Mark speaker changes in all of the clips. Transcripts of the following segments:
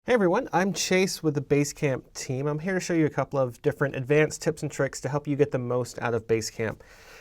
Speaker 1: Hey everyone, I'm Chase with the Basecamp team. I'm here to show you a couple of different advanced tips and tricks to help you get the most out of Basecamp.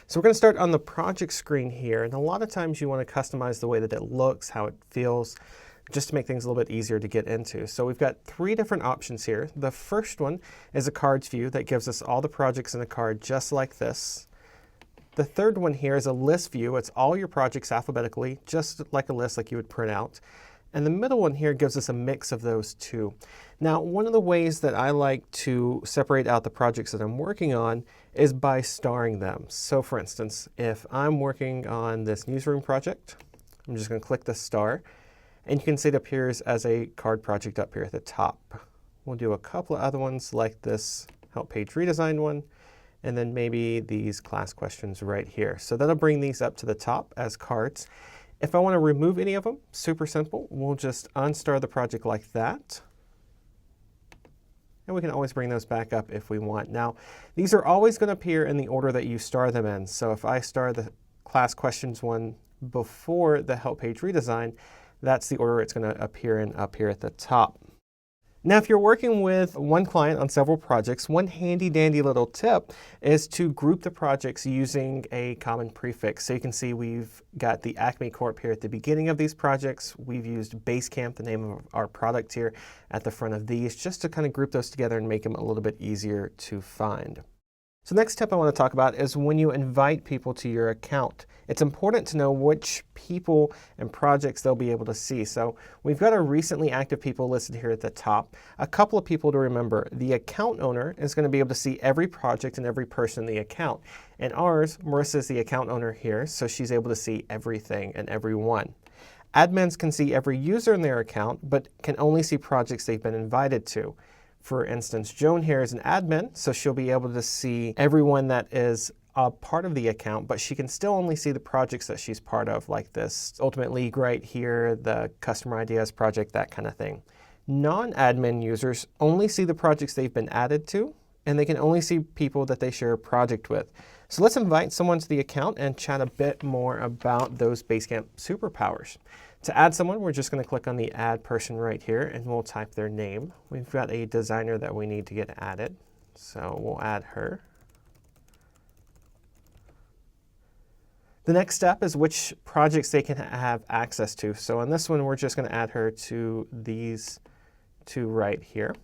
Speaker 1: So we're going to start on the project screen here, and a lot of times you want to customize the way that it looks, how it feels, just to make things a little bit easier to get into. So we've got three different options here. The first one is a cards view that gives us all the projects in the card just like this. The third one here is a list view. It's all your projects alphabetically, just like a list like you would print out. And the middle one here gives us a mix of those two. Now, one of the ways that I like to separate out the projects that I'm working on is by starring them. So for instance, if I'm working on this newsroom project, I'm just going to click the star, and you can see it appears as a card project up here at the top. We'll do a couple of other ones like this help page redesign one, and then maybe these class questions right here. So that'll bring these up to the top as cards. If I want to remove any of them, super simple. We'll just unstar the project like that. And we can always bring those back up if we want. Now, these are always going to appear in the order that you star them in. So if I star the class questions one before the help page redesign, that's the order it's going to appear in up here at the top. Now, if you're working with one client on several projects, one handy dandy little tip is to group the projects using a common prefix. So you can see we've got the Acme Corp here at the beginning of these projects. We've used Basecamp, the name of our product here, at the front of these, just to kind of group those together and make them a little bit easier to find. So the next tip I want to talk about is when you invite people to your account. It's important to know which people and projects they'll be able to see. So we've got our recently active people listed here at the top. A couple of people to remember. The account owner is going to be able to see every project and every person in the account. And ours, Marissa is the account owner here, so she's able to see everything and everyone. Admins can see every user in their account, but can only see projects they've been invited to. For instance, Joan here is an admin, so she'll be able to see everyone that is a part of the account, but she can still only see the projects that she's part of, like this Ultimate League right here, the Customer Ideas project, that kind of thing. Non-admin users only see the projects they've been added to, and they can only see people that they share a project with. So let's invite someone to the account and chat a bit more about those Basecamp superpowers. To add someone, we're just going to click on the add person right here, and we'll type their name. We've got a designer that we need to get added, so we'll add her. The next step is which projects they can have access to. So on this one, we're just going to add her to these two right here.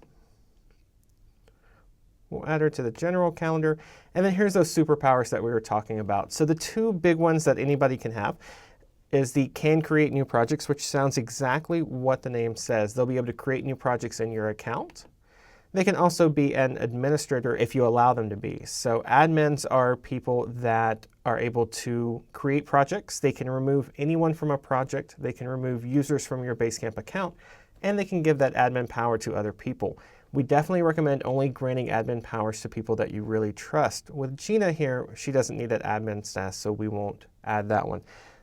Speaker 1: We'll add her to the general calendar. And then here's those superpowers that we were talking about. So the two big ones that anybody can have is the can create new projects, which sounds exactly what the name says. They'll be able to create new projects in your account. They can also be an administrator if you allow them to be. So admins are people that are able to create projects. They can remove anyone from a project. They can remove users from your Basecamp account, and they can give that admin power to other people. We definitely recommend only granting admin powers to people that you really trust. With Gina here, she doesn't need that admin status, so we won't add that one.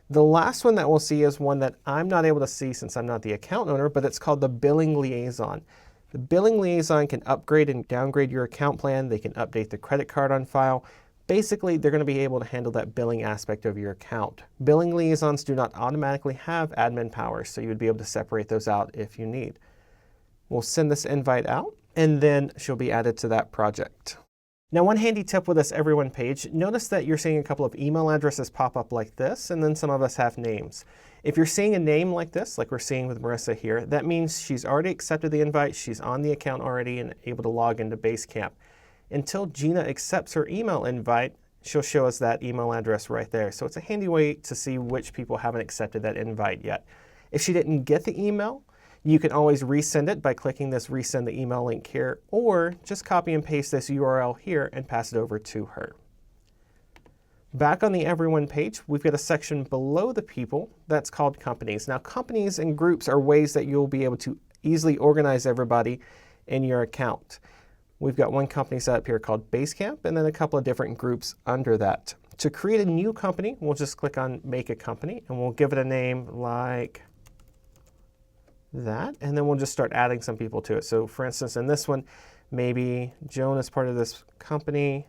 Speaker 1: The last one that we'll see is one that I'm not able to see since I'm not the account owner, but it's called the billing liaison. The billing liaison can upgrade and downgrade your account plan. They can update the credit card on file. Basically, they're going to be able to handle that billing aspect of your account. Billing liaisons do not automatically have admin powers, so you would be able to separate those out if you need. We'll send this invite out, and then she'll be added to that project. Now, one handy tip with this everyone page, notice that you're seeing a couple of email addresses pop up like this, and then some of us have names. If you're seeing a name like this, like we're seeing with Marissa here, that means she's already accepted the invite, she's on the account already and able to log into Basecamp. Until Gina accepts her email invite, she'll show us that email address right there. So it's a handy way to see which people haven't accepted that invite yet. If she didn't get the email, you can always resend it by clicking this resend the email link here, or just copy and paste this URL here and pass it over to her. Back on the Everyone page, we've got a section below the people that's called companies. Now, companies and groups are ways that you'll be able to easily organize everybody in your account. We've got one company set up here called Basecamp, and then a couple of different groups under that. To create a new company, we'll just click on Make a Company, and we'll give it a name like that, and then we'll just start adding some people to it. So for instance, in this one, maybe Joan is part of this company,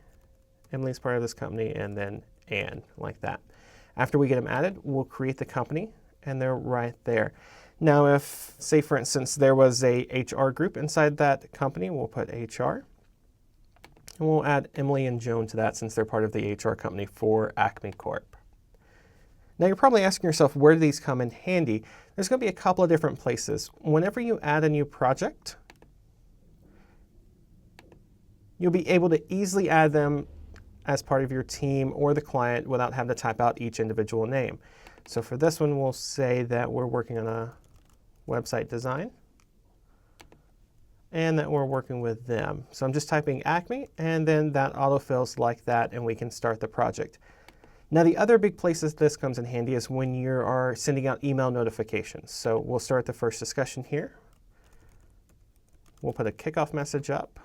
Speaker 1: Emily's part of this company, and then Anne, like that. After we get them added, we'll create the company, and they're right there. Now if, say for instance, there was a HR group inside that company, we'll put HR. And we'll add Emily and Joan to that since they're part of the HR company for Acme Corp. Now you're probably asking yourself, where do these come in handy? There's going to be a couple of different places. Whenever you add a new project, you'll be able to easily add them as part of your team or the client without having to type out each individual name. So for this one, we'll say that we're working on a website design and that we're working with them. So I'm just typing Acme, and then that autofills like that, and we can start the project. Now the other big places this comes in handy is when you are sending out email notifications. So we'll start the first discussion here. We'll put a kickoff message up.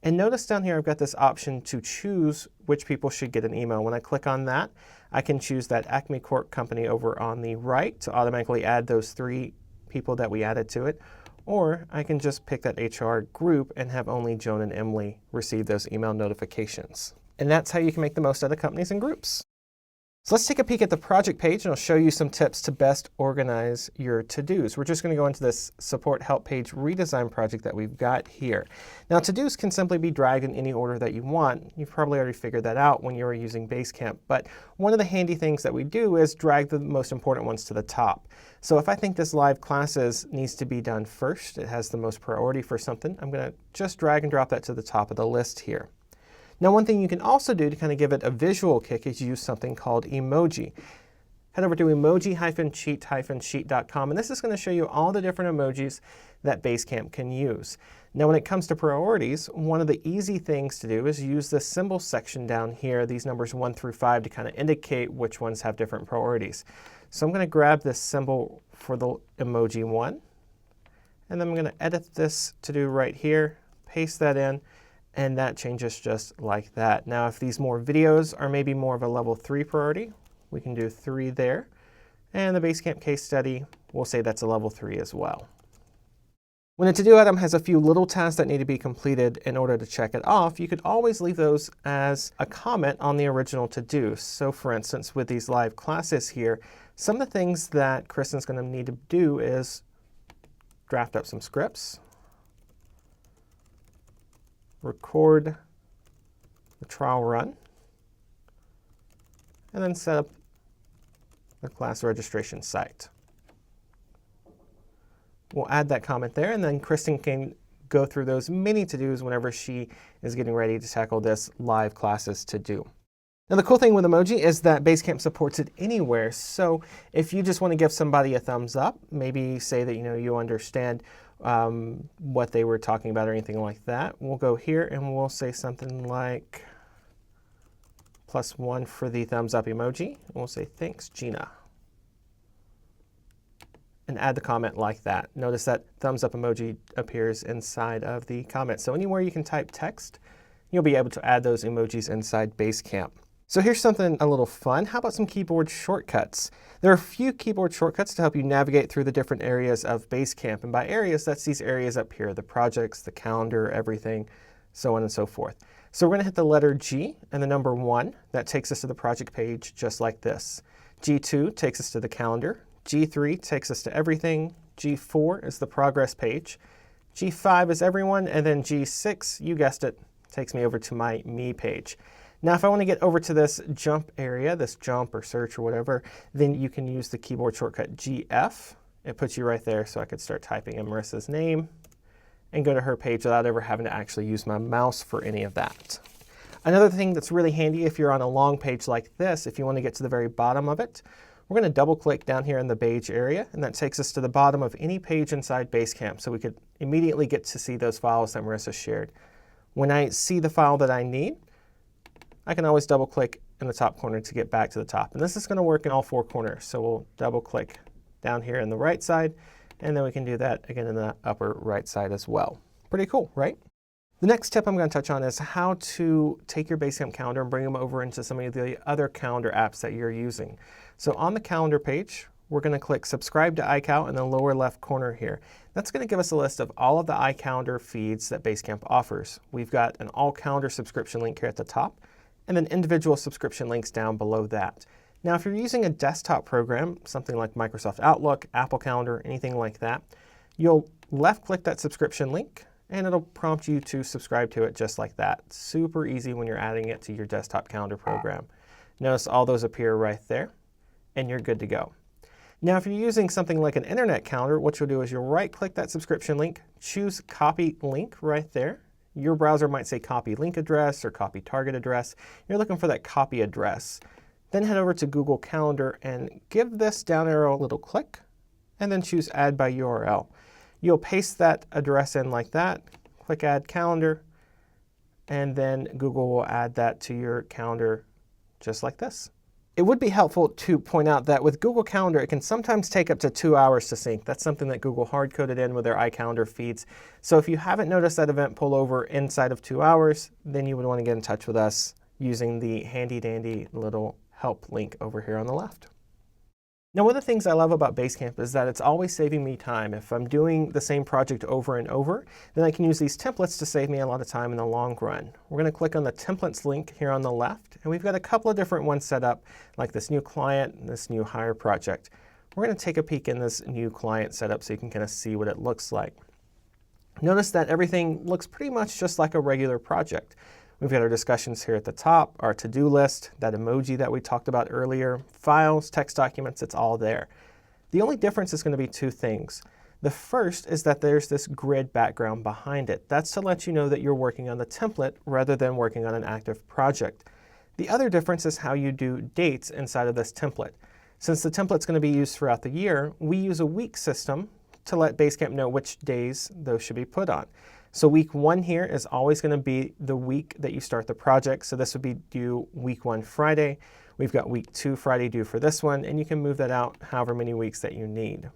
Speaker 1: And notice down here I've got this option to choose which people should get an email. When I click on that, I can choose that Acme Corp company over on the right to automatically add those 3 people that we added to it. Or I can just pick that HR group and have only Joan and Emily receive those email notifications. And that's how you can make the most out of companies and groups. So let's take a peek at the project page, and I'll show you some tips to best organize your to-dos. We're just going to go into this support help page redesign project that we've got here. Now to-dos can simply be dragged in any order that you want. You've probably already figured that out when you were using Basecamp, but one of the handy things that we do is drag the most important ones to the top. So if I think this live classes needs to be done first, it has the most priority for something, I'm going to just drag and drop that to the top of the list here. Now one thing you can also do to kind of give it a visual kick is use something called emoji. Head over to emoji-cheat-sheet.com, and this is going to show you all the different emojis that Basecamp can use. Now when it comes to priorities, one of the easy things to do is use the symbol section down here, these numbers 1 through 5, to kind of indicate which ones have different priorities. So I'm going to grab this symbol for the emoji 1, and then I'm going to edit this to do right here, paste that in, and that changes just like that. Now if these more videos are maybe more of a level 3 priority, we can do 3 there. And the Basecamp case study, we'll say that's a level 3 as well. When a to-do item has a few little tasks that need to be completed in order to check it off, you could always leave those as a comment on the original to-do. So for instance, with these live classes here, some of the things that Kristen's going to need to do is draft up some scripts, record the trial run, and then set up the class registration site. We'll add that comment there, and then Kristen can go through those mini to-dos whenever she is getting ready to tackle this live classes to-do. Now the cool thing with emoji is that Basecamp supports it anywhere, so if you just want to give somebody a thumbs up, maybe say that you understand what they were talking about or anything like that, we'll go here and we'll say something like +1 for the thumbs up emoji, and we'll say thanks Gina, and add the comment like that. Notice that thumbs up emoji appears inside of the comment, so anywhere you can type text, you'll be able to add those emojis inside Basecamp. So here's something a little fun. How about some keyboard shortcuts? There are a few keyboard shortcuts to help you navigate through the different areas of Basecamp. And by areas, that's these areas up here, the projects, the calendar, everything, so on and so forth. So we're going to hit the letter G and the number 1. That takes us to the project page just like this. G2 takes us to the calendar. G3 takes us to everything. G4 is the progress page. G5 is everyone. And then G6, you guessed it, takes me over to my me page. Now if I want to get over to this jump area, this jump or search or whatever, then you can use the keyboard shortcut GF. It puts you right there, so I could start typing in Marissa's name and go to her page without ever having to actually use my mouse for any of that. Another thing that's really handy if you're on a long page like this, if you want to get to the very bottom of it, we're going to double click down here in the beige area, and that takes us to the bottom of any page inside Basecamp, so we could immediately get to see those files that Marissa shared. When I see the file that I need, I can always double click in the top corner to get back to the top. And this is going to work in all 4 corners. So we'll double click down here in the right side, and then we can do that again in the upper right side as well. Pretty cool, right? The next tip I'm going to touch on is how to take your Basecamp calendar and bring them over into some of the other calendar apps that you're using. So on the calendar page, we're going to click subscribe to iCal in the lower left corner here. That's going to give us a list of all of the iCalendar feeds that Basecamp offers. We've got an all calendar subscription link here at the top, and then individual subscription links down below that. Now, if you're using a desktop program, something like Microsoft Outlook, Apple Calendar, anything like that, you'll left-click that subscription link, and it'll prompt you to subscribe to it just like that. Super easy when you're adding it to your desktop calendar program. Notice all those appear right there, and you're good to go. Now, if you're using something like an internet calendar, what you'll do is you'll right-click that subscription link, choose Copy Link right there. Your browser might say Copy Link Address or Copy Target Address. You're looking for that copy address. Then head over to Google Calendar and give this down arrow a little click, and then choose Add by URL. You'll paste that address in like that, click Add Calendar, and then Google will add that to your calendar just like this. It would be helpful to point out that with Google Calendar, it can sometimes take up to 2 hours to sync. That's something that Google hard-coded in with their iCalendar feeds. So if you haven't noticed that event pull over inside of 2 hours, then you would want to get in touch with us using the handy-dandy little help link over here on the left. Now, one of the things I love about Basecamp is that it's always saving me time. If I'm doing the same project over and over, then I can use these templates to save me a lot of time in the long run. We're going to click on the templates link here on the left, and we've got a couple of different ones set up, like this new client and this new hire project. We're going to take a peek in this new client setup so you can kind of see what it looks like. Notice that everything looks pretty much just like a regular project. We've got our discussions here at the top, our to-do list, that emoji that we talked about earlier, files, text documents, it's all there. The only difference is going to be two things. The first is that there's this grid background behind it. That's to let you know that you're working on the template rather than working on an active project. The other difference is how you do dates inside of this template. Since the template's going to be used throughout the year, we use a week system to let Basecamp know which days those should be put on. So week 1 here is always going to be the week that you start the project. So this would be due week 1 Friday. We've got week 2 Friday due for this one, and you can move that out however many weeks that you need.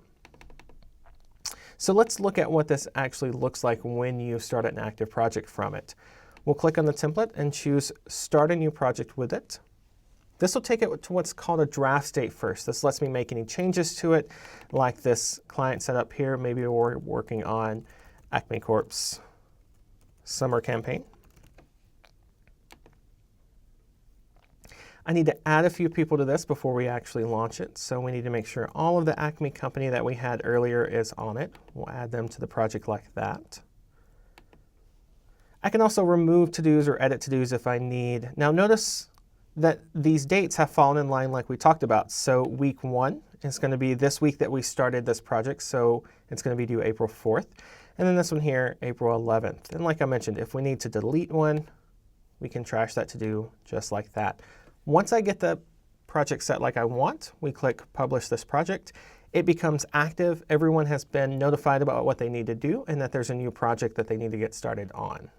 Speaker 1: So let's look at what this actually looks like when you start an active project from it. We'll click on the template and choose Start a New Project with it. This will take it to what's called a draft state first. This lets me make any changes to it, like this client setup here. Maybe we're working on Acme Corp's summer campaign. I need to add a few people to this before we actually launch it. So we need to make sure all of the Acme company that we had earlier is on it. We'll add them to the project like that. I can also remove to-dos or edit to-dos if I need. Now notice that these dates have fallen in line like we talked about. So week 1 is going to be this week that we started this project. So it's going to be due April 4th. And then this one here, April 11th. And like I mentioned, if we need to delete one, we can trash that to-do just like that. Once I get the project set like I want, we click Publish this project. It becomes active. Everyone has been notified about what they need to do and that there's a new project that they need to get started on.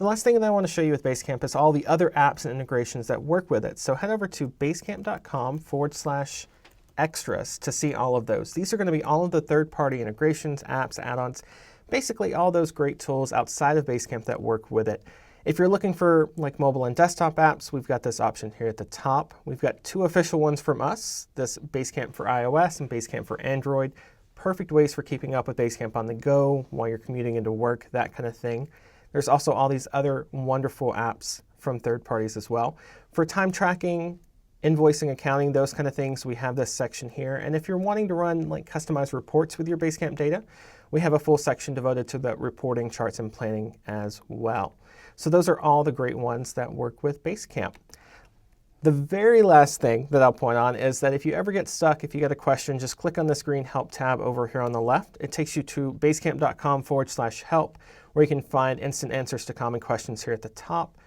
Speaker 1: The last thing that I want to show you with Basecamp is all the other apps and integrations that work with it. So head over to basecamp.com/extras to see all of those. These are going to be all of the third-party integrations, apps, add-ons, basically all those great tools outside of Basecamp that work with it. If you're looking for like mobile and desktop apps, we've got this option here at the top. We've got 2 official ones from us, this Basecamp for iOS and Basecamp for Android. Perfect ways for keeping up with Basecamp on the go while you're commuting into work, that kind of thing. There's also all these other wonderful apps from third parties as well. For time tracking, invoicing, accounting, those kind of things, we have this section here. And if you're wanting to run like customized reports with your Basecamp data, we have a full section devoted to the reporting, charts, and planning as well. So those are all the great ones that work with Basecamp. The very last thing that I'll point on is that if you ever get stuck, if you got a question, just click on this green help tab over here on the left. It takes you to basecamp.com/help, where you can find instant answers to common questions here at the top.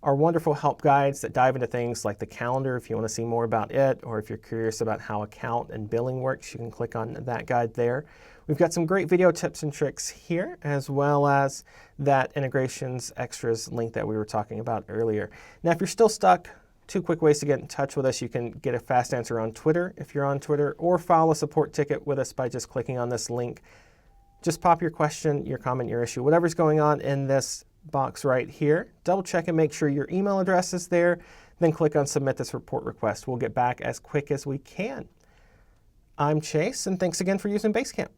Speaker 1: Our wonderful help guides that dive into things like the calendar if you want to see more about it, or if you're curious about how account and billing works, you can click on that guide there. We've got some great video tips and tricks here, as well as that integrations extras link that we were talking about earlier. Now, if you're still stuck, 2 quick ways to get in touch with us. You can get a fast answer on Twitter if you're on Twitter, or file a support ticket with us by just clicking on this link. Just pop your question, your comment, your issue, whatever's going on in this box right here. Double check and make sure your email address is there. Then click on Submit this report request. We'll get back as quick as we can. I'm Chase, and thanks again for using Basecamp.